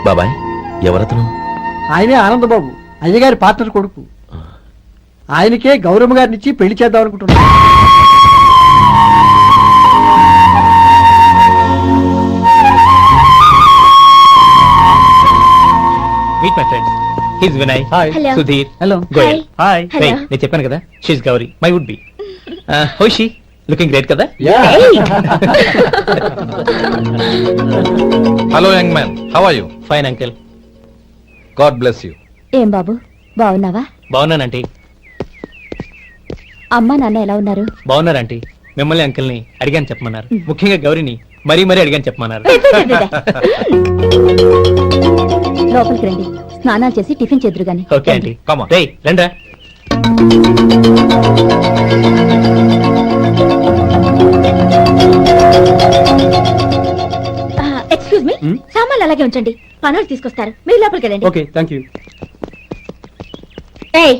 బాబాయ్ ఎవరతను? ఆయనే ఆనందబాబు, అయ్యగారి పార్ట్నర్ కొడుకు. ఆయనకే గౌరమ్మ గారినిచ్చి పెళ్లి చేద్దాం అనుకుంటున్నా. Meet my friends, his Vinay, Hello. Sudheer, hello. Goyal. Hi. Hello. నేను చెప్పాను కదా, she's Gauri, my would be. హోషి లుకింగ్ గ్రేట్ కదా? Hello young man, how are you? Fine uncle. God bless you. ఏం బాబు, బాగున్నావా? బాగున్నానంటీ. అమ్మా నాన్న ఎలా ఉన్నారు? బాగున్నారంటీ. మిమ్మల్ని అంకిల్ని అడిగాను చెప్పమన్నారు. ముఖ్యంగా గౌరీని మరీ మరీ అడిగాను చెప్పమన్నారు. లోపలికి రండి, స్నానాలు చేసి టిఫిన్ చేదురు గాని. Okay aunty. Come on. రేయ్ రండ్రా. ఎక్స్క్యూజ్ మీ, సామాన్లు అలాగే ఉంచండి, పనులు తీసుకొస్తారు. మీరు లోపలికి వెళ్ళండి. Okay, thank you. ఏయ్,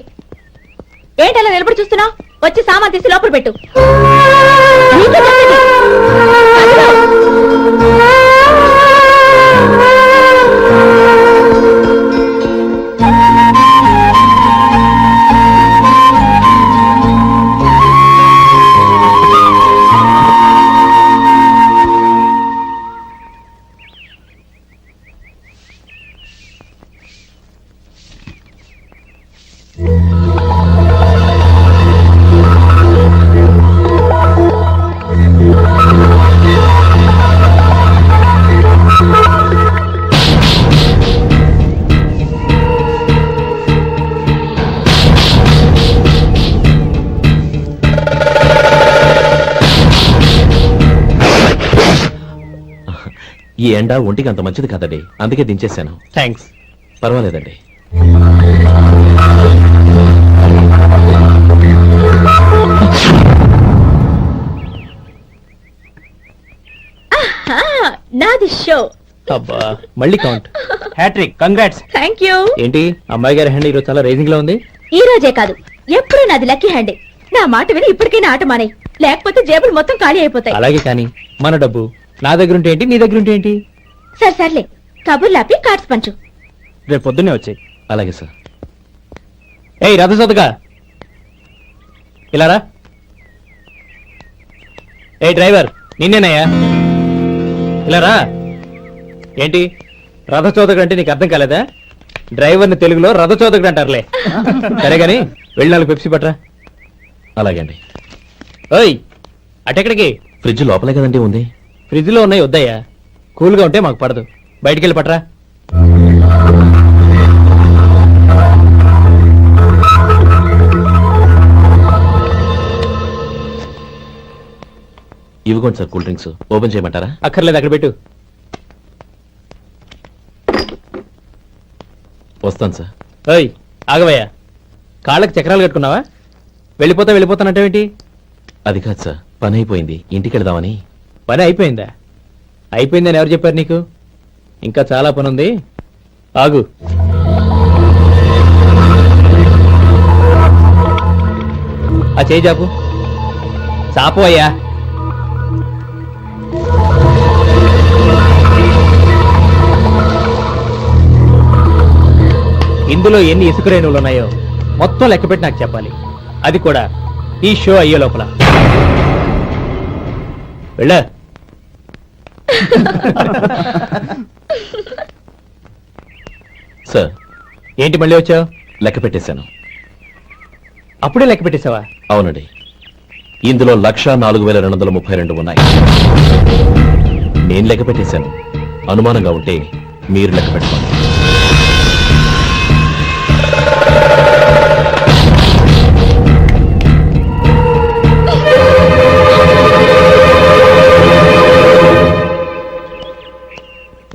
ఏంటి అలా నిలబడి చూస్తున్నావు? వచ్చి సామాన్ తీసి లోపల పెట్టు. నీకే చెప్పేది. అదిగో. ఈ ఎండ ఒంటికి అంత మంచిది కాదండి, అందుకే దించేశాను. థ్యాంక్స్. పర్వాలేదండి. నాది షో. అబ్బా మళ్ళీ count. Hattrick, congrats. Thank you. ఏంటి అమ్మాయి గారి హ్యాండ్ ఈరోజు చాలా రైజింగ్ లో ఉంది. ఈ రోజే కాదు, ఎప్పుడు నాది లక్కీ హ్యాండే. నా మాట విని ఇప్పటికైనా ఆట మానే, లేకపోతే జేబులు మొత్తం ఖాళీ అయిపోతాయి. అలాగే కానీ మన డబ్బు నా దగ్గర ఉంటే ఏంటి, నీ దగ్గర ఉంటే ఏంటి? సరే సర్లే, కబుర్లు ఆపి కార్డ్స్ పంచు. రేపు పొద్దున్నే వచ్చాయి. అలాగే సార్. ఏయ్ రథసోదగా ఇలా రా. ఏ డ్రైవర్, నిన్నేనయ్యా, ఇలా రా. ఏంటి రథచోదకుడు అంటే నీకు అర్థం కాలేదా? డ్రైవర్ని తెలుగులో రథచోదకుడు అంటారులే. సరే గాని వెళ్ళి 4 పెప్సీ పట్రా. అలాగే అండి. ఓయ్ అటెక్కడికి? ఫ్రిడ్జ్ లోపలే కదండి ఉంది. ఫ్రిడ్జ్ లో ఉన్నాయి, వద్దయ్యా. కూల్గా ఉంటే మాకు పడదు. బయటికెళ్ళి పట్రా. ఇవ్వకోండి సార్, కూల్ డ్రింక్స్ ఓపెన్ చేయమంటారా? అక్కర్లేదు, అక్కడ పెట్టు. వస్తాను సార్. ఓయ్ ఆగవయ్యా, కాళ్ళకి చక్రాలు కట్టుకున్నావా? వెళ్ళిపోతానంటావేంటి? అది కాదు సార్, పని అయిపోయింది, ఇంటికి వెళదామని. పని అయిపోయిందా? అయిపోయిందని ఎవరు చెప్పారు నీకు? ఇంకా చాలా పని ఉంది, ఆగు. ఆ చేయి చాపు. చాపు అయ్యా. ఇందులో ఎన్ని ఇసుక రేణువులు ఉన్నాయో మొత్తం లెక్కపెట్టి నాకు చెప్పాలి. అది కూడా ఈ షో అయ్యే లోపల. వెళ్ళా. సార్ ఏంటి మళ్ళీ వచ్చావు? లెక్క పెట్టేశాను. అప్పుడే లెక్క పెట్టేశావా? అవునండి, ఇందులో 1,04,232 ఉన్నాయి. నేను లెక్క పెట్టేశాను. అనుమానంగా ఉంటే మీరు లెక్క పెట్టుకోండి.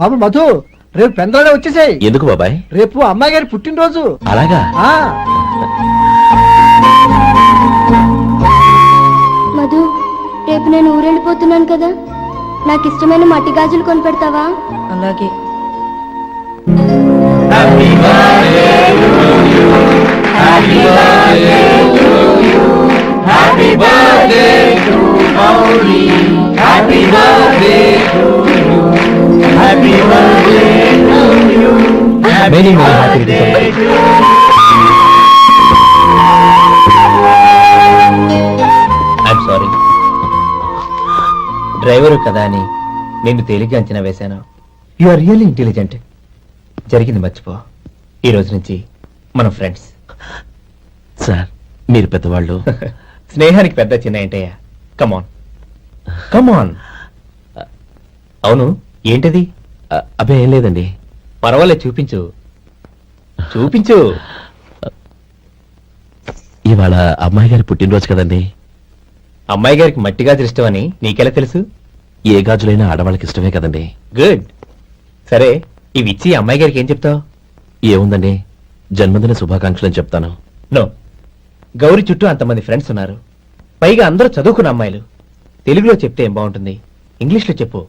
బాబు మధు, రేపు పెందరాడే వచ్చేసాయి. ఎందుకు బాబాయ్? రేపు అమ్మాయి గారి పుట్టినరోజు. అలాగా? మధు, రేపు నేను ఊరెళ్ళిపోతున్నాను కదా, నాకు ఇష్టమైన మట్టి గాజులు కొనిపెడతావా? అలాగే. Happy birthday to you. Many many happy returns. I'm sorry, driver కదా అని నిన్ను తేలిగ్గా అంచనా వేశాను. You are really intelligent. జరిగింది మర్చిపో. ఈ రోజు నుంచి మనం ఫ్రెండ్స్. సార్ మీరు పెద్దవాళ్ళు. స్నేహానికి పెద్ద చిన్న ఏంటయ్యా? కమాన్ కమాన్. అవును, ఏంటది? అబ్బే ఏం లేదండి. పర్వాలేదు, చూపించు చూపించు. ఇవాళ అమ్మాయి గారి పుట్టినరోజు కదండి. అమ్మాయి గారికి మట్టి గాజులు ఇష్టమని నీకెలా తెలుసు? ఏ గాజులైనా ఆడవాళ్ళకి ఇష్టమే కదండి. గుడ్. సరే, ఇవి ఇచ్చి అమ్మాయి గారికి ఏం చెప్తావు? ఏముందండి, జన్మదిన శుభాకాంక్షలు అని చెప్తాను. నో, గౌరీ చుట్టూ అంతమంది ఫ్రెండ్స్ ఉన్నారు, పైగా అందరూ చదువుకున్న అమ్మాయిలు. తెలుగులో చెప్తే ఏం బాగుంటుంది, ఇంగ్లీష్లో చెప్పు.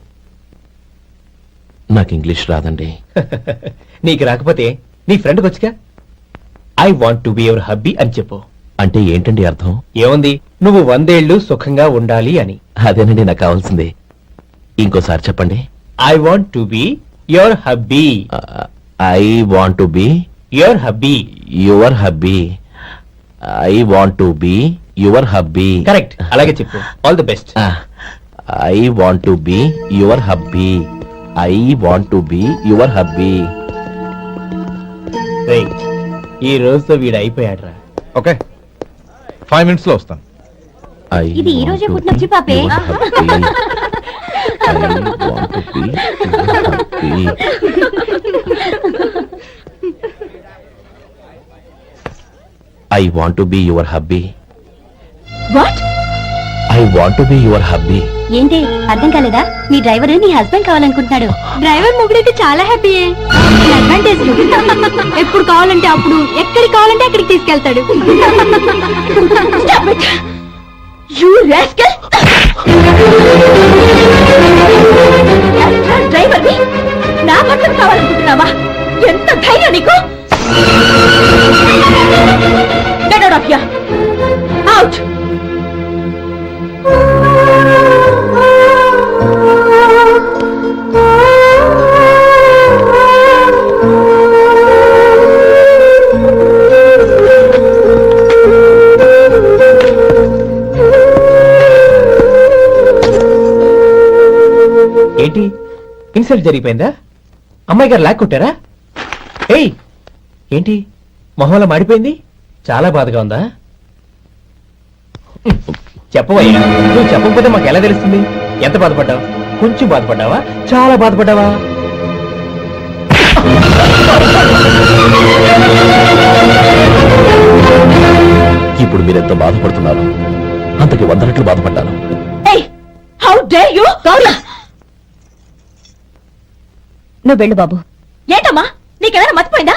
నాకు ఇంగ్లీష్ రాదండి. నీకు రాకపోతే నీ ఫ్రెండ్కి వచ్చిగా I want to be your hubby అని చెప్పు. అంటే ఏంటండి అర్థం? ఏముంది, నువ్వు 100 ఏళ్ళు సుఖంగా ఉండాలి అని. అదేనండి నాకు కావాల్సింది. ఇంకోసారి చెప్పండి. I want to be your hubby. I want to be your hubby. Your hubby. I want to be your hubby. Correct, అలాగే చెప్పు. All the best. I want to be your hubby. I want to be your hubby. ఈ రోజుతో వీడు అయిపోయాడ్రా. Okay, 5 minutes లో వస్తాను. ఇది ఈ రోజే పుట్టిన వచ్చి పాపే. I want to be your hubby. What? I want to be your hubby. ఏంటి అర్థం కాలేదా? మీ డ్రైవర్ నీ హస్బెండ్ కావాలనుకుంటున్నాడు. డ్రైవర్ మొగుడైతే చాలా హ్యాపీయే. అడ్వాంటేజ్ ఎప్పుడు కావాలంటే అప్పుడు, ఎక్కడికి కావాలంటే అక్కడికి తీసుకెళ్తాడు. డ్రైవర్ నా భర్తను కావాలనుకుంటున్నావా? ఎంత ధైర్యం నీకు! Get out of here! Out! ఏంటి, ఇన్సల్ట్ జరిగిపోయిందా? అమ్మాయి గారు లాక్ కొట్టారా? ఏయ్, ఏంటి మొహంలో మాడిపోయింది? చాలా బాధగా ఉందా? చెప్పవయ్యా, నువ్వు చెప్పకపోతే మాకు ఎలా తెలుస్తుంది? ఎంత బాధపడ్డావు? కొంచెం బాధపడ్డావా, చాలా బాధపడ్డావా? ఇప్పుడు మీరెంత బాధపడుతున్నారు, అంతకి 100 రెట్లు బాధపడ్డాను. How dare you! నువ్వు వెళ్ళు బాబు. ఏంటమ్మా, నీకేమైనా మర్చిపోయిందా?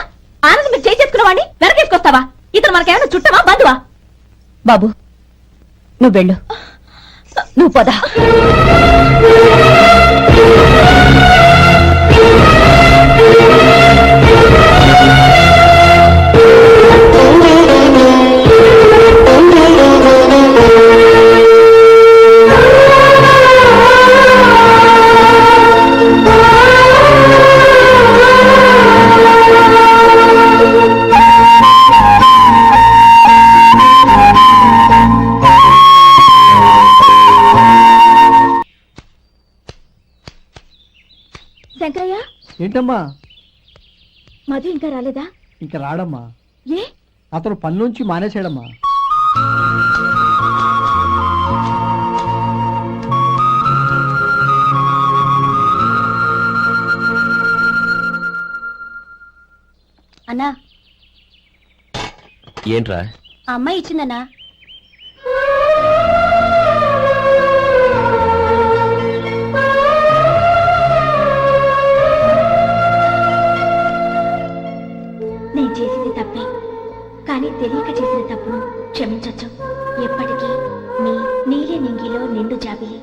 ఆనందం మీరు చేసుకున్న వాడిని వెనకేసుకొస్తావా? ఇతను మనకేమైనా చుట్టమా, బంధువా? బాబు నువ్వు వెళ్ళు, నువ్వు పద. శంకరయ్య, ఏంటమ్మా? మధు ఇంకా రాలేదా? ఇంకా రాడమ్మా. ఏ? అతను పని నుంచి మానేసాడమ్మా. అన్నా, ఏంట్రా? ఆ అమ్మాయి ఇచ్చిందన్నా. నేను చేసింది తప్పే, కానీ తెలియక చేసిన తప్పును క్షమించొచ్చు. ఎప్పటికీ మీ నీలి నింగిలో నిండు జాబిలి.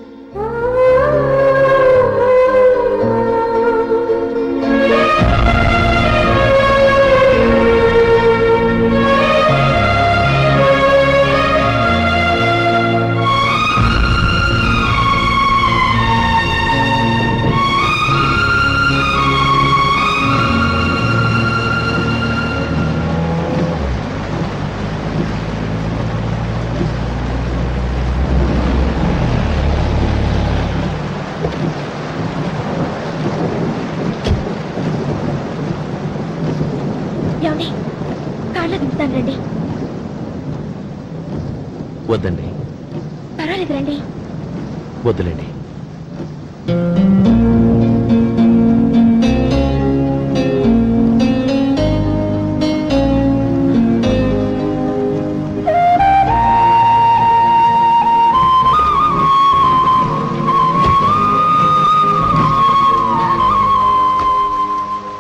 ఏమండి కార్లో దింపుతాను రండి. వద్దండి, పర్వాలేదు రండి. వద్దులేండి.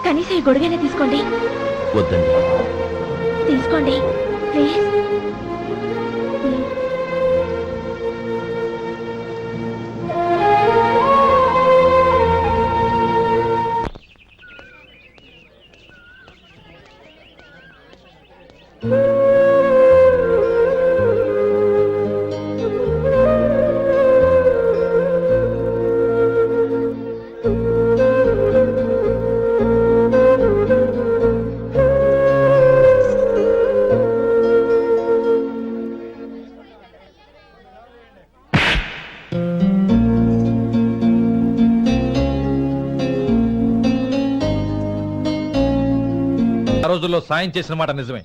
కనీసం ఈ గొడుగైనా తీసుకోండి. వద్దండి. తీసుకోండి ప్లీజ్. ఆ రోజుల్లో సాయం చేసిన మాట నిజమే.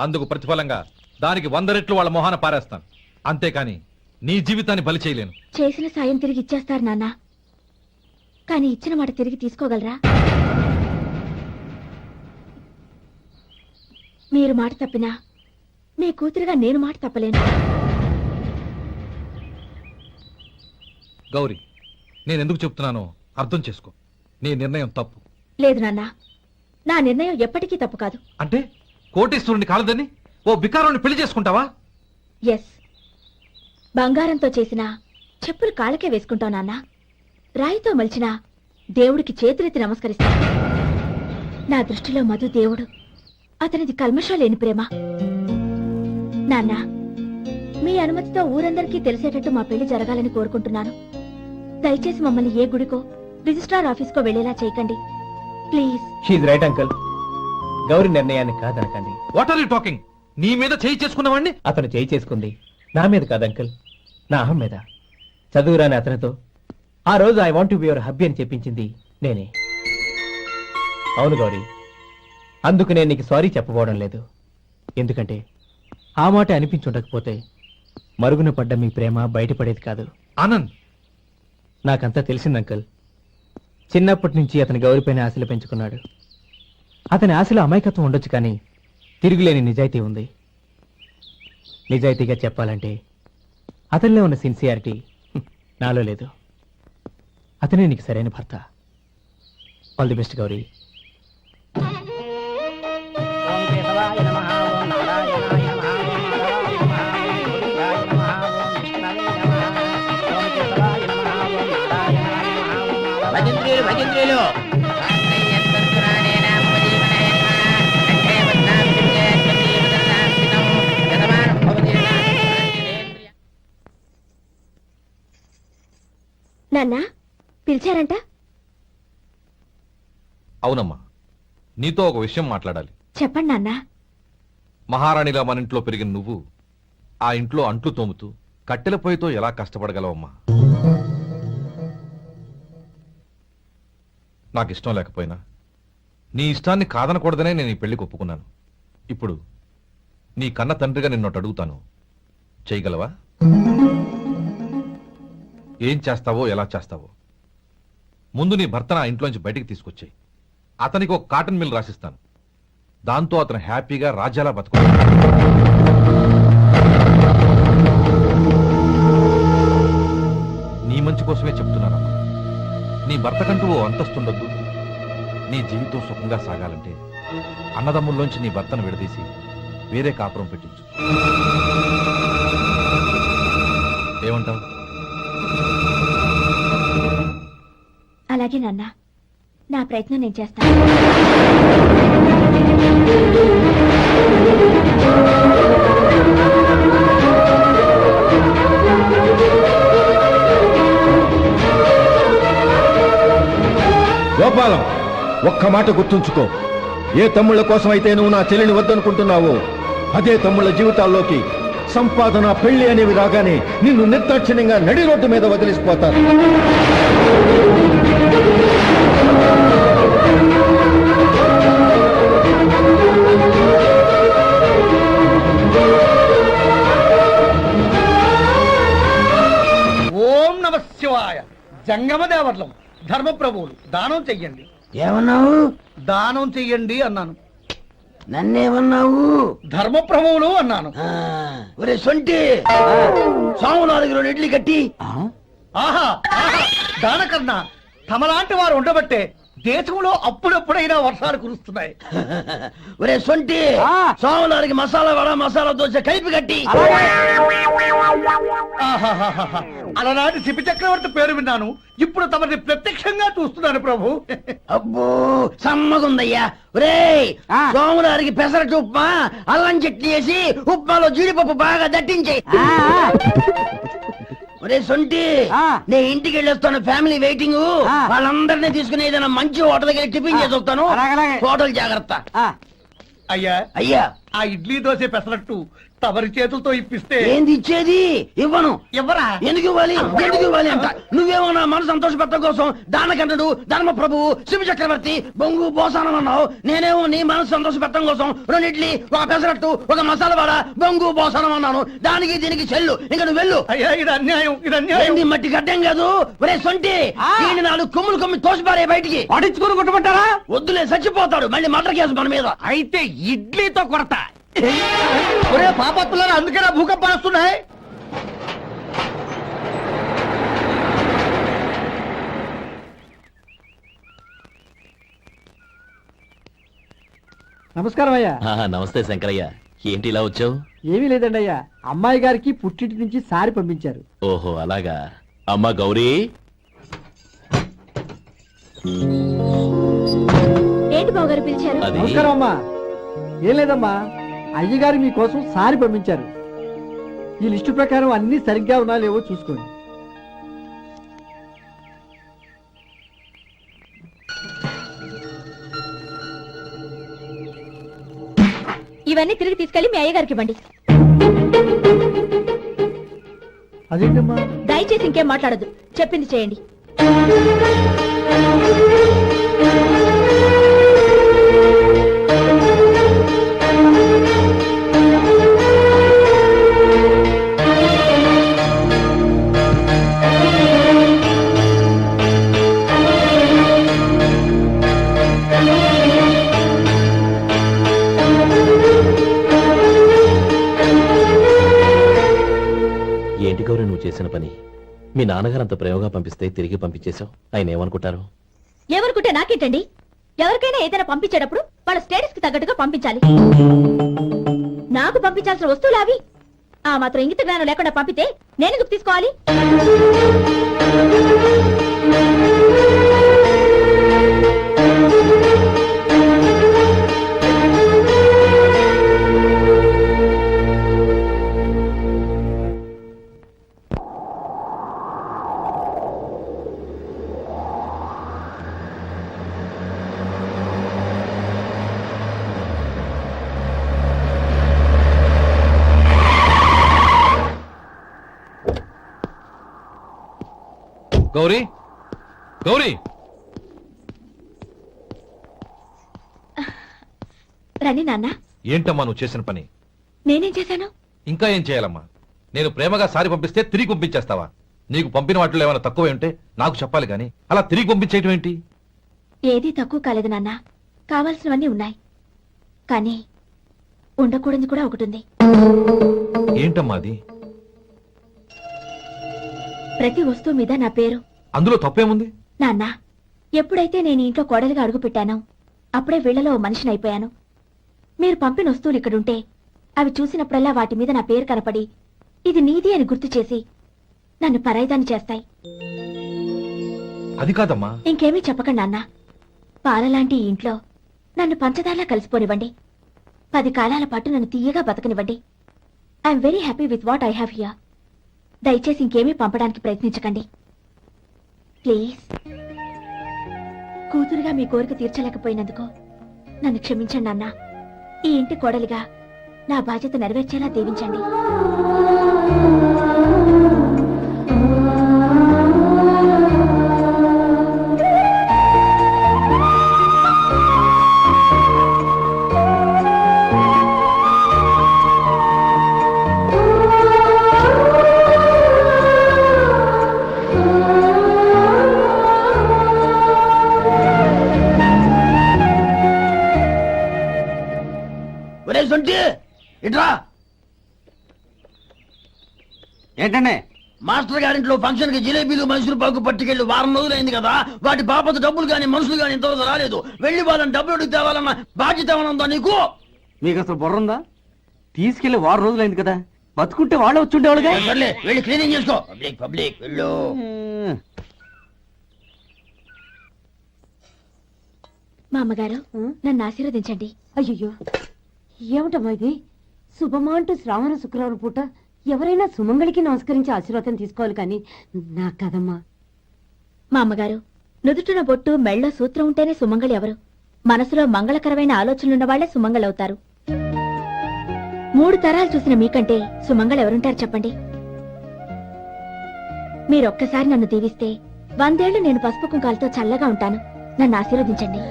అందుకు ప్రతిఫలంగా దానికి 100 రెట్లు వాళ్ళ మొహాన పారేస్తాను. అంతేకాని నీ జీవితాన్ని బలి చేయలేను. చేసిన సాయం తిరిగి ఇచ్చేస్తారు నాన్న, కానీ ఇచ్చిన మాట తిరిగి తీసుకోగలరా? మీరు మాట తప్పినా మీ కూతురుగా నేను మాట తప్పలేను. గౌరీ, నేనెందుకు చెప్తున్నానో అర్థం చేసుకో. నీ నిర్ణయం తప్పు. లేదు నాన్న, నా నిర్ణయం ఎప్పటికీ తప్పు కాదు. అంటే కోటేశ్వరుని కాలదని ఓ బికారుని పెళ్లి చేసుకుంటావా? ఎస్, బంగారంతో చేసిన చెప్పులు కాళ్ళకే వేసుకుంటావు నాన్న. రాయితో మలిచిన దేవుడికి చేతులెత్తి నమస్కరిస్తా. నా దృష్టిలో మధు దేవుడు, అతనిది కల్మషం లేని ప్రేమ. నాన్న, మీ అనుమతితో ఊరందరికీ తెలిసేటట్టు మా పెళ్లి జరగాలని కోరుకుంటున్నాను. దయచేసి మమ్మల్ని ఏ గుడికో రిజిస్ట్రార్ ఆఫీస్కో వెళ్లేలా చేయకండి please. She's right uncle. Gauri నిర్ణయాన్ని కాదనకండి. What are you talking? నీ మీద చేయి చేసుకున్నవాడిని అతను చేయి చేసుకుంది నా మీద కాదు అంకుల్, నా అహం మీద. చదువురాని అతనితో ఆ రోజు I want to be your hubby అని చెప్పించింది నేనే. అవును గౌరీ, అందుకు నేను నీకు సారీ చెప్పబోవడం లేదు. ఎందుకంటే ఆ మాట అనిపించుండకపోతే మరుగున పడ్డ మీ ప్రేమ బయటపడేది కాదు. ఆనంద్, నాకంతా తెలిసింది అంకుల్. చిన్నప్పటి నుంచి అతని గౌరిపైన ఆశలు పెంచుకున్నాడు. అతని ఆశలో అమాయకత్వం ఉండొచ్చు, కానీ తిరుగులేని నిజాయితీ ఉంది. నిజాయితీగా చెప్పాలంటే అతనిలో ఉన్న సిన్సియారిటీ నాలో లేదు. అతనే నీకు సరైన భర్త. All the best Gauri. నాన్న పిలిచారంట? అవునమ్మా, నీతో ఒక విషయం మాట్లాడాలి. చెప్పండి నాన్న. మహారాణిలా మన ఇంట్లో పెరిగిన నువ్వు ఆ ఇంట్లో అంట్లు తోముతూ కట్టెల పొయ్యితో ఎలా కష్టపడగలవమ్మా? నాకు ఇష్టం లేకపోయినా నీ ఇష్టాన్ని కాదనకూడదనే నేను ఈ పెళ్లికి ఒప్పుకున్నాను. ఇప్పుడు నీ కన్న తండ్రిగా నిన్నొకటి అడుగుతాను, చేయగలవా? ఏం చేస్తావో, ఎలా చేస్తావో ముందు నీ భర్తను ఆ ఇంట్లోంచి బయటికి తీసుకొచ్చాయి. అతనికి ఒక కాటన్ మిల్ రాసిస్తాను. దాంతో అతను హ్యాపీగా రాజ్యాలా బతుకుతాడు. నీ మంచి కోసమే చెప్తున్నానమ్మా. నీ భర్తకంటూ ఓ అంతస్తుండొద్దు. నీ జీవితం సుఖంగా సాగాలంటే అన్నదమ్ముల్లోంచి నీ భర్తను విడదీసి వేరే కాపురం పెట్టించు. ఏమంటావు? అలాగే నాన్న, నా ప్రయత్నం నేను చేస్తాను. గోపాలం, ఒక్క మాట గుర్తుంచుకో. ఏ తమ్ముళ్ళ కోసం అయితే నువ్వు నా చెల్లిని వద్దనుకుంటున్నావో అదే తమ్ముళ్ళ జీవితాల్లోకి సంపాదన, పెళ్లి అనేవి రాగానే నిన్ను నిర్దాక్షిణ్యంగా నడి రోడ్డు మీద వదిలిసిపోతారు. జంగమదేవర్లం ధర్మప్రభువులు దానం చెయ్యండి. ఏమన్నావు? దానం చెయ్యండి అన్నాను. నన్నేమన్నావు? ధర్మప్రభువులు అన్నాను. ఒరే సొంటి, సాము 4 ఇడ్లీ కట్టి. ఆహా ఆహా, దానకన్నా తమలాంటి వారు ఉండబట్టే దేశంలో అప్పుడెప్పుడైనా వర్షాలు కురుస్తున్నాయి. ఒరే సొంటి, సాము 4 మసాలా వడ మసాలా దోశ కలిపి కట్టి. ఆహాహాహా, అలనాటి శిపి చక్రవర్తి పేరు విన్నాను, ఇప్పుడు తమని ప్రత్యక్షంగా చూస్తున్నాను ప్రభు. అబ్బో సమ్మగుందయ్యా. ఒరే సోములారికి పెసరట్టు ఉప్మా అల్లం చట్నీ వేసి ఉప్మాలో జీడిపప్పు బాగా దట్టించి. ఒరే సొంటి, నే ఇంటికి వెళ్ళొస్తాను, ఫ్యామిలీ వెయిటింగ్. వాళ్ళందరినీ తీసుకుని ఏదైనా మంచి హోటల్ దగ్గర టిఫిన్ చేసి వస్తాను. హోటల్ జాగ్రత్త. అయ్యా అయ్యా, ఆ ఇడ్లీ దోశ పెసరట్టు తమరి చేతులతో ఇప్పిస్తే. ఏంది ఇచ్చేది? ఇవ్వను. ఎవరా? ఎందుకు ఇవ్వాలి? ఎందుకు ఇవ్వాలి అంట? నువ్వేమన్నా మన సంతోషపెట్టడం కోసం దానకంటుడు ధర్మ ప్రభువు శివ చక్రవర్తి బొంగు బోసానం అన్నావు. నేనేమో నీ మనసు సంతోషపెట్టడం కోసం 2 ఇడ్లీ, 1 పెసరట్టు, 1 మసాలా వడ బొంగు బోసానం అన్నాను. దానికి దీనికి చెల్లు. ఇంకా నువ్వు వెళ్ళు. అయ్యా ఇది అన్యాయం, ఇది అన్యాయం. ఏంది మట్టి గడ్డం కాదు. ఒరే సొంటి, దీన్ని 4 కొమ్ములు కొమ్మి తోసిపారే బయటికి. పడించుకుని కొట్టమంటారా? వద్దులే, చచ్చిపోతాడు. మళ్ళీ మర్డర్ కేసు మన మీద. అయితే ఇడ్లీతో కొడతా. ఒరే పాపత్తులారా, అందుకేనా భూకంపాలు వస్తున్నాయి? నమస్కారం అయ్యా. నమస్తే శంకరయ్య, ఏంటి ఇలా వచ్చావు? ఏమీ లేదండి అయ్యా, అమ్మాయి గారికి పుట్టింటి నుంచి సారి పంపించారు. ఓహో అలాగా. అమ్మా గౌరీ, ఏంటి బావగారు పిలిచారు? అది నమస్కారం అమ్మా. ఏం లేదమ్మా, అయ్యగారు మీకోసం సారి పంపించారు. ఈ లిస్టు ప్రకారం అన్ని సరిగ్గా ఉన్నా లేవో చూసుకోండి. ఇవన్నీ తిరిగి తీసుకెళ్లి మీ అయ్యగారికి ఇవ్వండి. అదేంటమ్మా? దయచేసి ఇంకేం మాట్లాడద్దు, చెప్పింది చేయండి. ఏంటి గౌరీ నువ్వు చేసిన పని? మీ నాన్నగారు అంత ప్రేమగా పంపిస్తే తిరిగి పంపించేశావు. ఆయన ఏమనుకుంటారు? ఎవరుకుంటే నాకేంటండి? ఎవరికైనా ఏదైనా పంపించేటప్పుడు వాళ్ళ స్టేటస్ కి తగ్గట్టుగా పంపించాలి. నాకు పంపించాల్సిన వస్తువులు అవి. ఆ మాత్రం ఇంగిత జ్ఞానం లేకుండా పంపితే నేనెందుకు తీసుకోవాలి? గౌరీ, గౌరీ, రండి నాన్న. ఏంటమ్మా నువ్వు చేసిన పని? నేనేం చేశాను? ఇంకా ఏం చేయాలమ్మా? నేను ప్రేమగా సారి పంపిస్తే తిరిగి పంపించేస్తావా? నీకు పంపిన వాటిలో ఏమైనా తక్కువ ఉంటే నాకు చెప్పాలి కానీ అలా తిరిగి పంపించేయటం ఏంటి? ఏదీ తక్కువ కాలేదు నాన్న, కావాల్సినవన్నీ ఉన్నాయి. కానీ ఉండకూడదు కూడా ఒకటి ఉంది. ఏంటమ్మా అది? ప్రతి వస్తువు మీద నా పేరు. అందులో తప్పేముంది? నాన్న, ఎప్పుడైతే నేను ఇంట్లో కోడలిగా అడుగు పెట్టానో అప్పుడే వీళ్లలో ఓ మనిషిని అయిపోయాను. మీరు పంపిన వస్తువులు ఇక్కడుంటే అవి చూసినప్పుడల్లా వాటి మీద నా పేరు కనపడి ఇది నీది అని గుర్తు చేసి నన్ను పరాయిదాన్ని చేస్తాయి. అది కాదమ్మా. ఇంకేమీ చెప్పకండి నాన్న. పాలలాంటి ఈ ఇంట్లో నన్ను పంచదారలా కలిసిపోనివ్వండి. 10 కాలాల పాటు నన్ను తీయగా బతకనివ్వండి. I'm very happy with what I have here. దయచేసి ఇంకేమీ పంపడానికి ప్రయత్నించకండి ప్లీజ్. కూతురుగా మీ కోరిక తీర్చలేకపోయినందుకు నన్ను క్షమించండి నాన్న. ఈ ఇంటి కోడలిగా నా బాధ్యత నెరవేర్చేలా దీవించండి. సొంటి ఇట్రా. ఏంటండి మాస్టర్ గారింట్లో ఫంక్షన్ కి జిలేబీలు మైసూరు పాకు పట్టుకెళ్ళి వారం రోజులైంది కదా, వాటి బాపత డబ్బులు కానీ మనుషులు కానీ ఇంతవరకు రాలేదు. వెళ్ళి వాళ్ళని డబ్బులు అడిగి తేవాలన్న బాధ్యత ఏమైనా ఉందా నీకు? మీకు అసలు బుర్ర ఉందా? తీసుకెళ్లి 6 రోజులైంది కదా, బతుకుంటే వాళ్ళే వచ్చుండేవాళ్ళుగా. సర్లే వెళ్ళి క్లీనింగ్ చేసుకో. పబ్లిక్ పబ్లిక్ వెళ్ళు. మా అమ్మగారు నన్ను ఆశీర్వదించండి. అయ్యో ఏమిటమ్మా ఇది? శుభమా అంటూ శ్రావణ శుక్రవారం పూట ఎవరైనా సుమంగళికి నమస్కరించి ఆశీర్వాదం తీసుకోవాలి కానీ నా కదమ్మా. మా అమ్మగారు నుదుటిన బొట్టు మెళ్ళో సూత్రం ఉంటేనే సుమంగళి ఎవరు? మనసులో మంగళకరమైన ఆలోచనలున్న వాళ్లే సుమంగళవుతారు. 3 తరాలు చూసిన మీకంటే సుమంగళ ఎవరుంటారు చెప్పండి? మీరొక్కసారి నన్ను దీవిస్తే 100 ఏళ్లు నేను పసుపు కుంకాలతో చల్లగా ఉంటాను. నన్ను ఆశీర్వదించండి.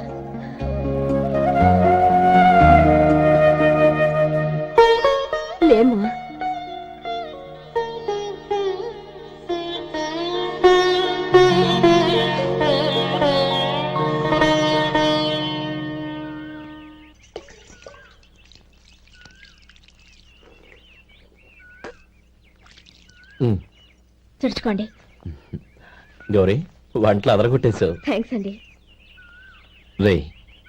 లేమ్మా, తుడుచుకోండి. గౌరీ వంటలు అదరగొట్టేశావు. థ్యాంక్స్ అండి. రే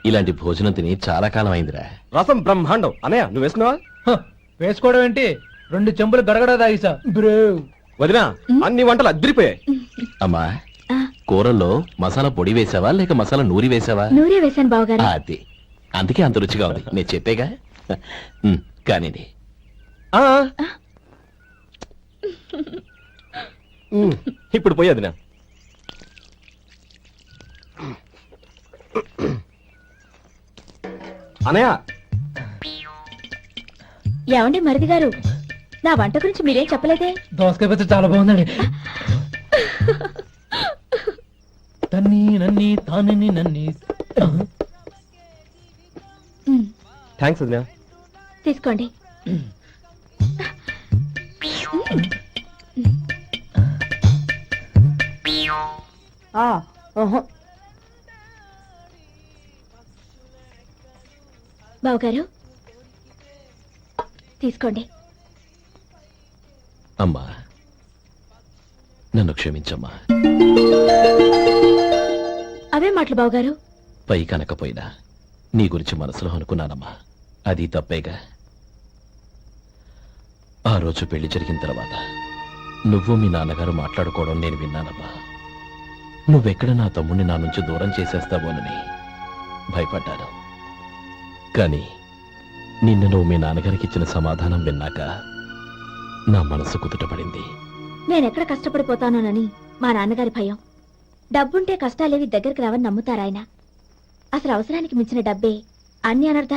ఇలాంటి భోజనం తిని చాలా కాలం అయిందిరా. రసం బ్రహ్మాండం. అనయ్య నువ్వు వేసుకున్నావా? వేసుకోవడం ఏంటి, 2 చెంబులు గడగడ తాగిసా. వదినా అన్ని వంటలు అద్దరిపోయాయి. అమ్మా ఆ, కూరల్లో మసాలా పొడి వేసావా లేక మసాలా నూరి వేసావా? నూరే వేశాను బావగారు. అది అందుకే అంత రుచిగా ఉంది. నేను చెప్పేగా. కానివ్వండి. ఇప్పుడు పోయి వదినా. అనయ్య ఏమండి మరిది గారు, నా వంట గురించి మీరేం చెప్పలేదే? దోసకాయ పచ్చడి చాలా బాగుందండి. తన్ని నన్ని తానని నన్ని. థ్యాంక్స్ వదినా. తీసుకోండి. బావగారు తీసుకోండి. అమ్మా నన్ను క్షమించమ్మా. అవే మాటలు బావగారు. పై కనకపోయినా నీ గురించి మనసులో అనుకున్నానమ్మా. అది తప్పేగా. ఆ రోజు పెళ్లి జరిగిన తర్వాత నువ్వు మీ నాన్నగారు మాట్లాడుకోవడం నేను విన్నానమ్మా. నువ్వెక్కడ నా తమ్ముడిని నా నుంచి దూరం చేసేస్తావోనని భయపడ్డాను. కానీ నిన్న నువ్వు మీ నాన్నగారికి ఇచ్చిన సమాధానం విన్నాక నా మనసు కుదుటపడింది. నేనెక్కడ కష్టపడిపోతానోనని మా నాన్నగారి భయం. డబ్బుంటే కష్టాలేవి దగ్గరికి రావని నమ్ముతారాయన. అసలు అవసరానికి మించిన డబ్బే అన్ని అనర్థాలు